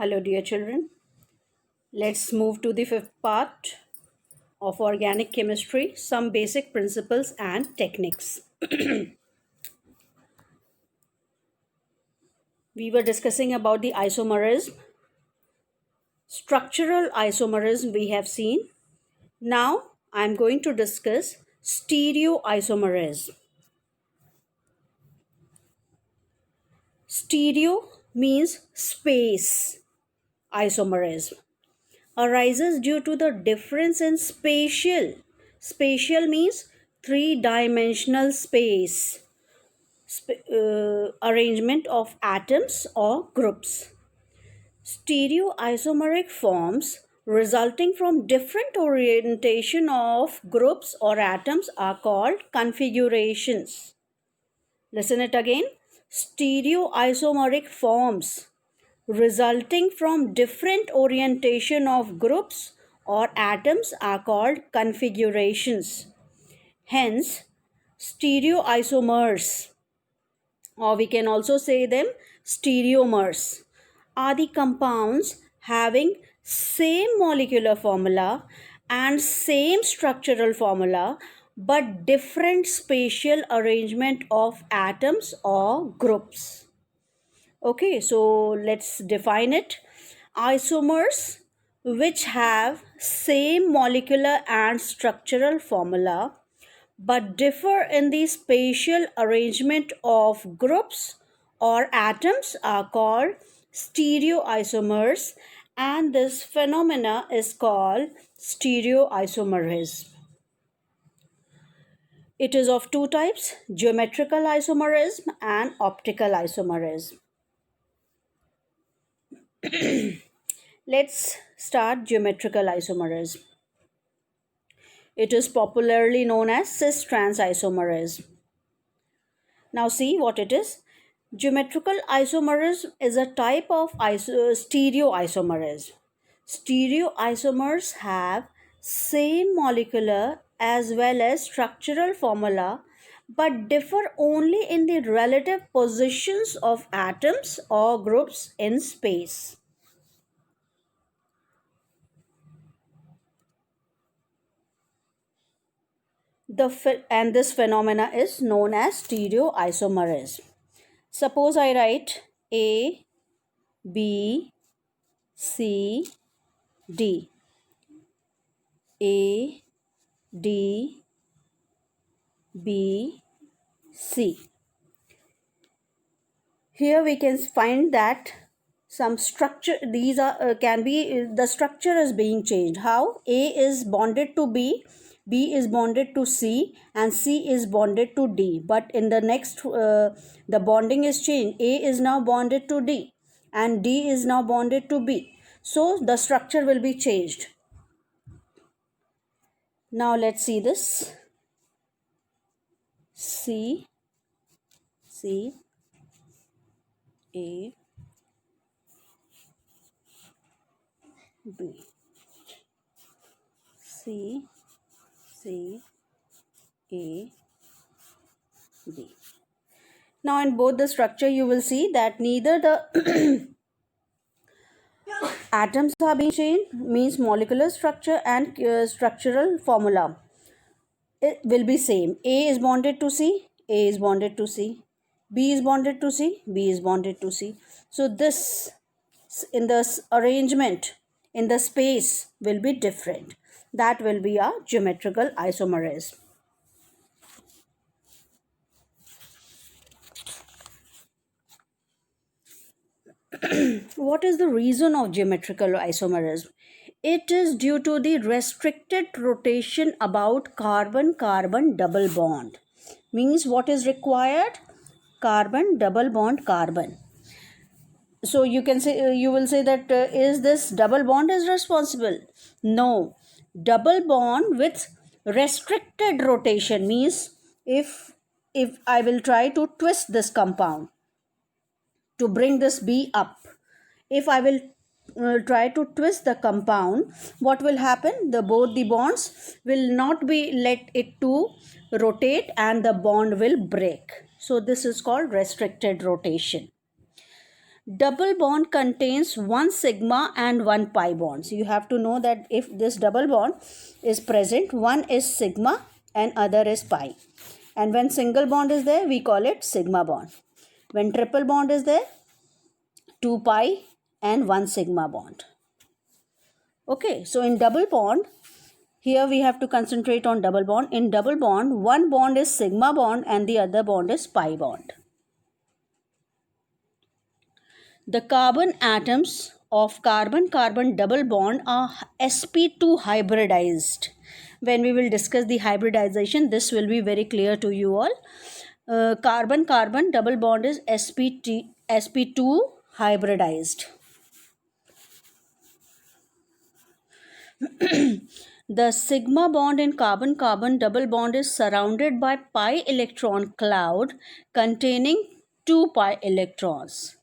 Hello, dear children. Let's move to the fifth part of organic chemistry, some basic principles and techniques. We were discussing about the isomerism. Structural isomerism we have seen. Now I'm going to discuss stereoisomerism. Stereo means space isomerism. Arises due to the difference in spatial. Spatial means three-dimensional space arrangement of atoms or groups. Stereoisomeric forms resulting from different orientation of groups or atoms are called configurations. Listen it again. Stereoisomeric forms resulting from different orientation of groups or atoms are called configurations. Hence, stereoisomers, or we can also say them stereomers, are the compounds having same molecular formula and same structural formula but different spatial arrangement of atoms or groups. Okay, so let's define it. Isomers which have same molecular and structural formula but differ in the spatial arrangement of groups or atoms are called stereoisomers, and this phenomena is called stereoisomerism. It is of two types: geometrical isomerism and optical isomerism. Let's start geometrical isomerism. It is popularly known as cis-trans isomerism. Now see what it is. Geometrical isomerism is a type of stereoisomerism. Stereoisomers have same molecular as well as structural formula but differ only in the relative positions of atoms or groups in space. And this phenomena is known as stereoisomerism. Suppose I write A, B, C, D. A, D, B, C. Here we can find that some structure, these are can be, the structure is being changed. How? A is bonded to B, B is bonded to C, and C is bonded to D. But in the next, the bonding is changed. A is now bonded to D, and D is now bonded to B. So the structure will be changed. Now let's see this. C, C, A, B, C, C, A, B. Now in both the structure you will see that neither the atoms are being changed, means molecular structure and structural formula. It will be same. A is bonded to C, A is bonded to C. B is bonded to C, B is bonded to C. So this, in the arrangement, in the space, will be different. That will be a geometrical isomerism. What is the reason of geometrical isomerism? It is due to the restricted rotation about carbon-carbon double bond. Means what is required? Carbon double bond carbon. So you can say, you will say that is this double bond is responsible? No. Double bond with restricted rotation means if I will try to twist this compound to bring this B up, if I will try to twist the compound, what will happen? Both the bonds will not be let it to rotate and the bond will break. So this is called restricted rotation. Double bond contains one sigma and one pi bond. So you have to know that if this double bond is present, one is sigma and other is pi. And when single bond is there, we call it sigma bond. When triple bond is there, 2 pi and 1 sigma bond. Okay, so in double bond, here we have to concentrate on double bond. In double bond, one bond is sigma bond and the other bond is pi bond. The carbon atoms of carbon-carbon double bond are sp2 hybridized. When we will discuss the hybridization, this will be very clear to you all. Carbon-carbon double bond is sp2 hybridized. The sigma bond in carbon-carbon double bond is surrounded by pi electron cloud containing 2 pi electrons.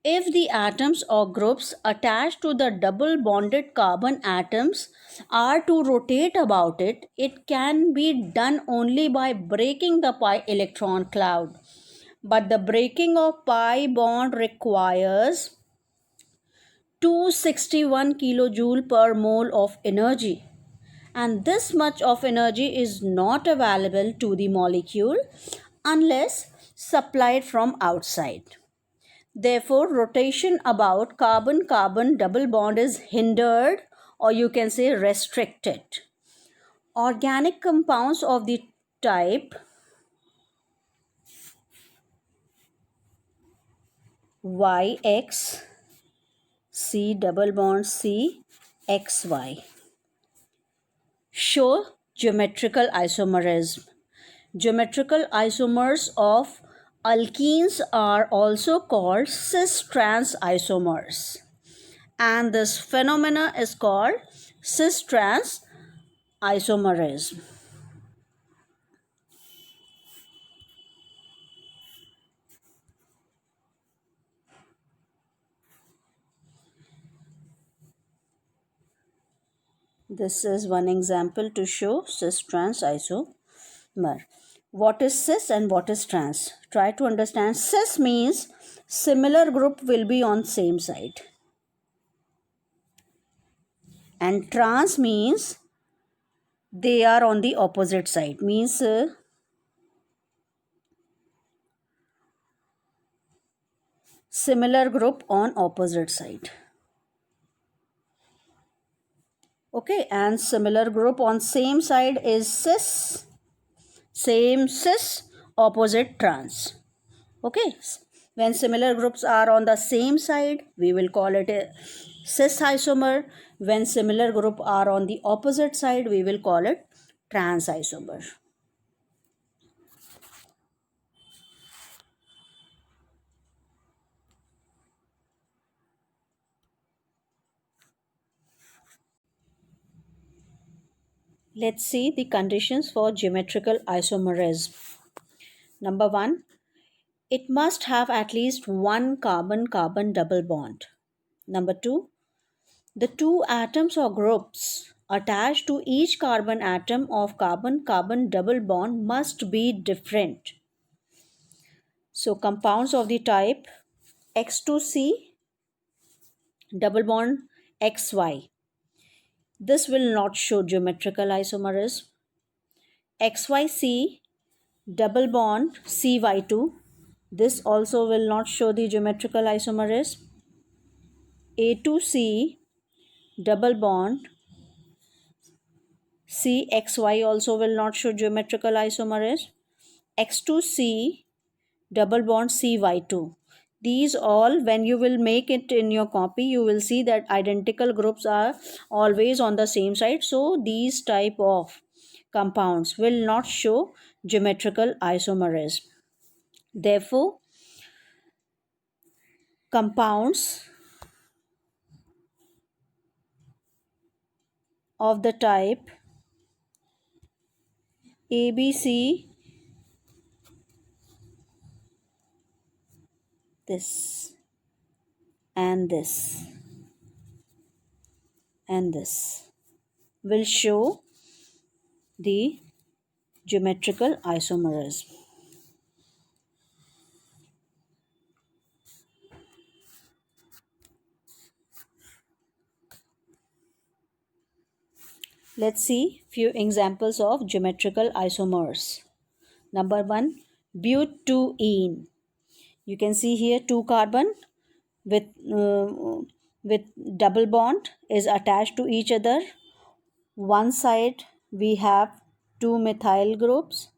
If the atoms or groups attached to the double bonded carbon atoms are to rotate about it, it can be done only by breaking the pi electron cloud. But the breaking of pi bond requires 261 kilojoule per mole of energy. And this much of energy is not available to the molecule unless supplied from outside. Therefore, rotation about carbon-carbon double bond is hindered, or you can say restricted. Organic compounds of the type YX, C double bond C, XY show geometrical isomerism. Geometrical isomers of alkenes are also called cis-trans isomers, and this phenomena is called cis-trans isomerism. This is one example to show cis-trans isomer. What is cis and what is trans? Try to understand. Cis means similar group will be on same side. And trans means they are on the opposite side. Means similar group on opposite side. Okay, and similar group on same side is cis. Same cis, opposite trans. Okay, when similar groups are on the same side, we will call it a cis isomer. When similar group are on the opposite side, we will call it trans isomer. Let's see the conditions for geometrical isomerism. Number 1, it must have at least one carbon-carbon double bond. Number 2, the two atoms or groups attached to each carbon atom of carbon-carbon double bond must be different. So compounds of the type X2C double bond XY. This will not show geometrical isomerism. XYC double bond CY2. This also will not show the geometrical isomerism. A2C double bond CXY also will not show geometrical isomerism. X2C double bond CY2. These all, when you will make it in your copy, you will see that identical groups are always on the same side. So these type of compounds will not show geometrical isomerism. Therefore, compounds of the type ABC, this and this and this will show the geometrical isomerism. Let's see few examples of geometrical isomers. Number 1, butene. You can see here two carbon with uh, with double bond is attached to each other. One side we have two methyl groups.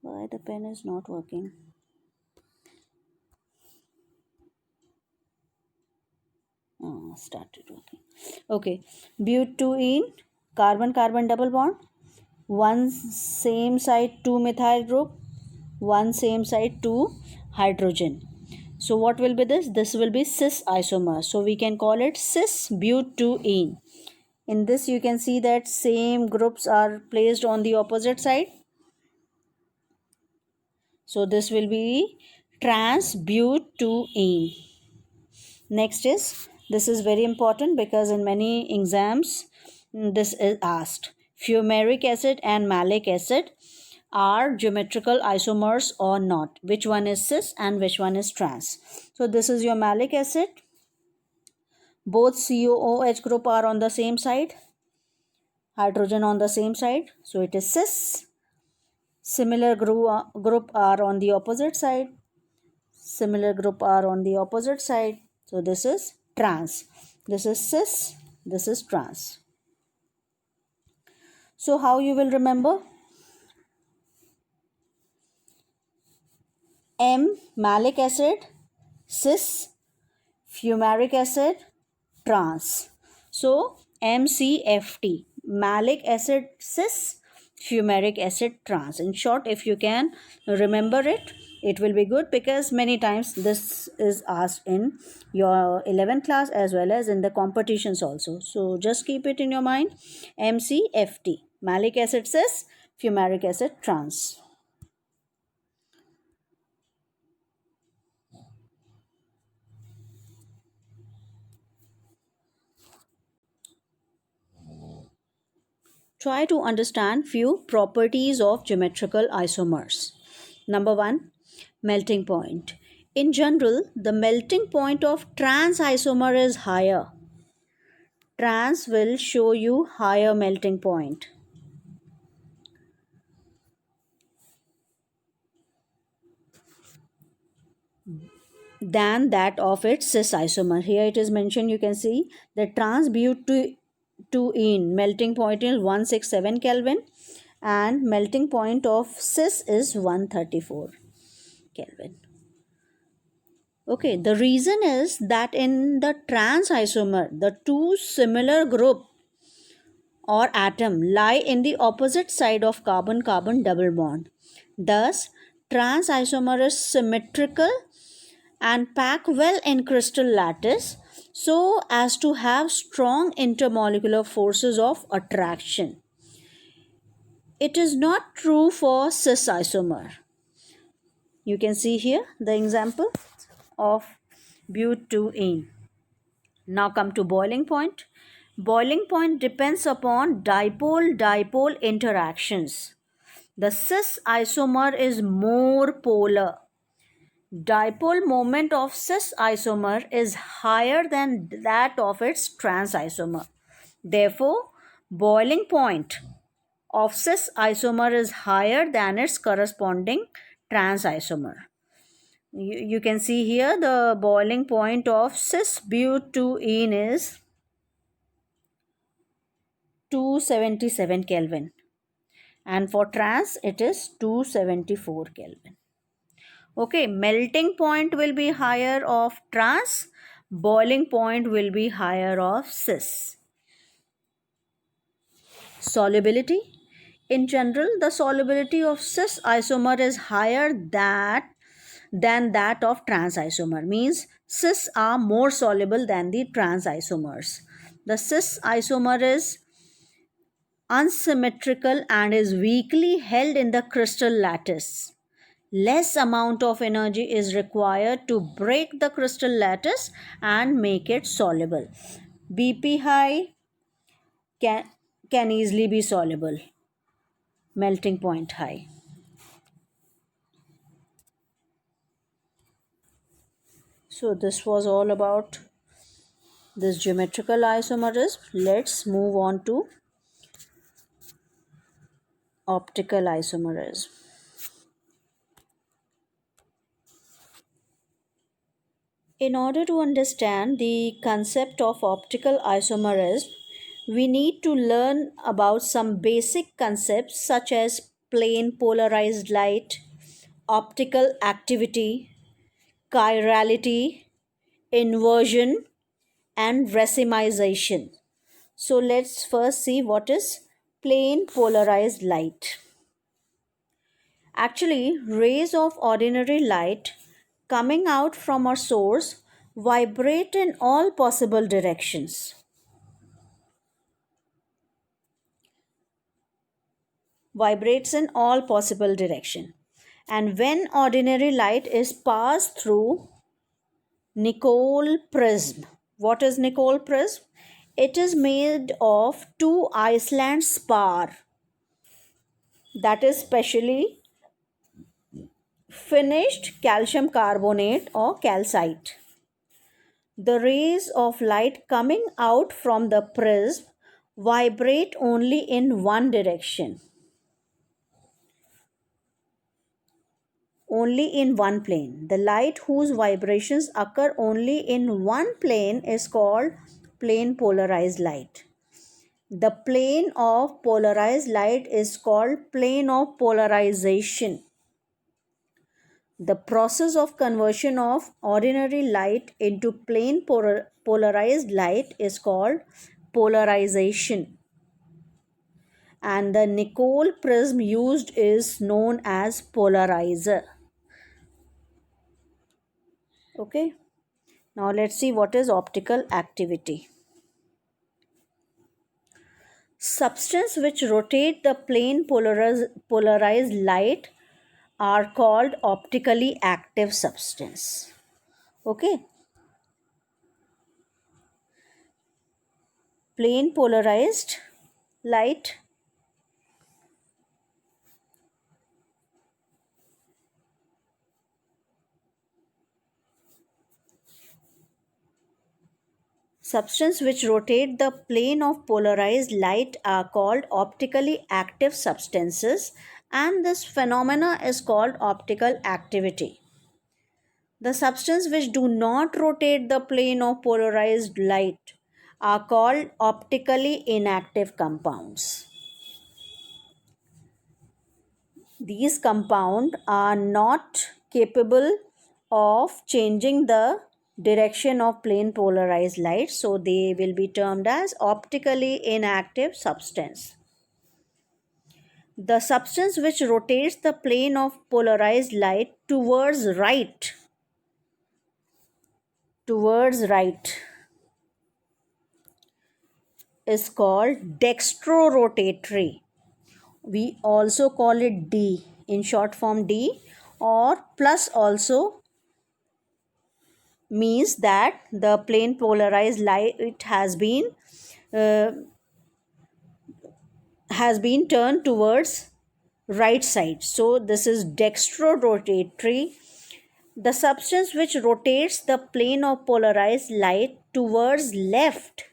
Why the pen is not working? Oh, started working. Okay, butene, carbon carbon double bond. One same side two methyl group, one same side two hydrogen. So what will be this? This will be cis isomer. So we can call it cis butene. In this you can see that same groups are placed on the opposite side. So this will be trans butene. Next is, this is very important because in many exams this is asked. Fumaric acid and malic acid are geometrical isomers or not? Which one is cis and which one is trans? So this is your malic acid. Both COOH group are on the same side, hydrogen on the same side, so it is cis. Similar group are on the opposite side, similar group are on the opposite side, so this is trans. This is cis, this is trans. So how you will remember? M malic acid, cis, fumaric acid, trans. So MCFT, malic acid cis, fumaric acid trans. In short, if you can remember it, it will be good because many times this is asked in your 11th class as well as in the competitions also. So just keep it in your mind. MCFT, malic acid cis, fumaric acid trans. Try to understand few properties of geometrical isomers. Number 1, melting point. In general, the melting point of trans isomer is higher. Trans will show you higher melting point than that of its cis isomer. Here it is mentioned, you can see the trans butene melting point is 167 Kelvin and melting point of cis is 134 Kelvin. Okay, the reason is that in the trans isomer, the two similar group or atom lie in the opposite side of carbon-carbon double bond. Thus, trans isomer is symmetrical and pack well in crystal lattice so as to have strong intermolecular forces of attraction. It is not true for cis isomer. You can see here the example of butene. Now come to boiling point. Boiling point depends upon dipole-dipole interactions. The cis isomer is more polar. Dipole moment of cis isomer is higher than that of its trans isomer. Therefore, boiling point of cis isomer is higher than its corresponding trans isomer. You can see here the boiling point of cis butene is 277 Kelvin and for trans it is 274 Kelvin. Okay, melting point will be higher of trans, boiling point will be higher of cis. Solubility. In general, the solubility of cis isomer is higher than that of trans isomer. Means cis are more soluble than the trans isomers. The cis isomer is unsymmetrical and is weakly held in the crystal lattice. Less amount of energy is required to break the crystal lattice and make it soluble. BP high can easily be soluble. Melting point high. So this was all about this geometrical isomerism. Let's move on to optical isomerism. In order to understand the concept of optical isomerism, we need to learn about some basic concepts such as plane polarized light, optical activity, chirality, inversion, and racemization. So let's first see what is plane polarized light. Actually, rays of ordinary light coming out from a source vibrate in all possible directions. Vibrates in all possible direction. And when ordinary light is passed through Nicol prism. What is Nicol prism? It is made of two Iceland spar, that is specially finished calcium carbonate or calcite. The rays of light coming out from the prism vibrate only in one direction, only in one plane. The light whose vibrations occur only in one plane is called plane polarized light. The plane of polarized light is called plane of polarization. The process of conversion of ordinary light into plane polarized light is called polarization. And the Nicol prism used is known as polarizer. Okay. Now let's see what is optical activity. Substance which rotate the plane polarized light are called optically active substance. Okay. Plane polarized light, substance which rotate the plane of polarized light are called optically active substances, and this phenomena is called optical activity. The substances which do not rotate the plane of polarized light are called optically inactive compounds. These compounds are not capable of changing the direction of plane polarized light, so they will be termed as optically inactive substance. The substance which rotates the plane of polarized light towards right is called dextrorotatory. We also call it D, in short form D, or plus also means that the plane polarized light uh, has been turned towards right side. So this is dextrorotatory. The substance which rotates the plane of polarized light towards left,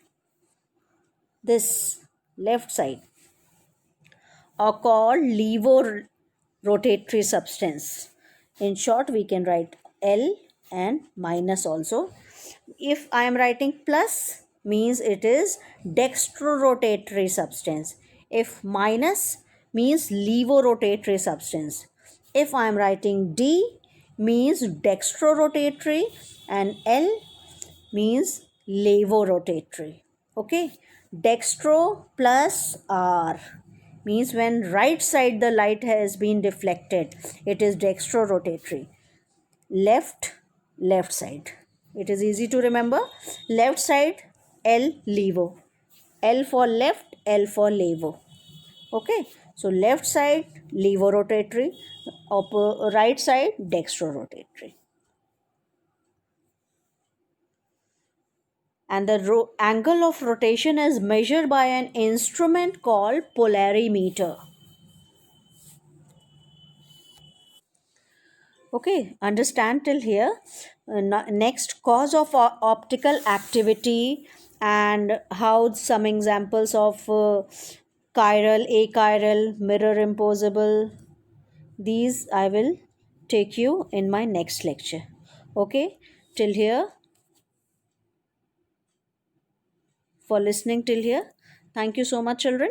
this left side, are called levorotatory substance. In short, we can write L and minus also. If I am writing plus, means it is dextrorotatory substance. If minus, means levorotatory substance. If I am writing D, means dextrorotatory, and L means levorotatory. Okay, dextro plus R means when right side the light has been deflected, it is dextrorotatory. Left side, it is easy to remember. Left side, L levo, L for left, L for levo. Okay, so left side levorotatory, right side dextrorotatory. And the angle of rotation is measured by an instrument called polarimeter. Okay, understand till here. Next, cause of optical activity and how some examples of chiral, achiral, mirror imposable. These I will take you in my next lecture. Okay, till here, for listening till here. Thank you so much, children.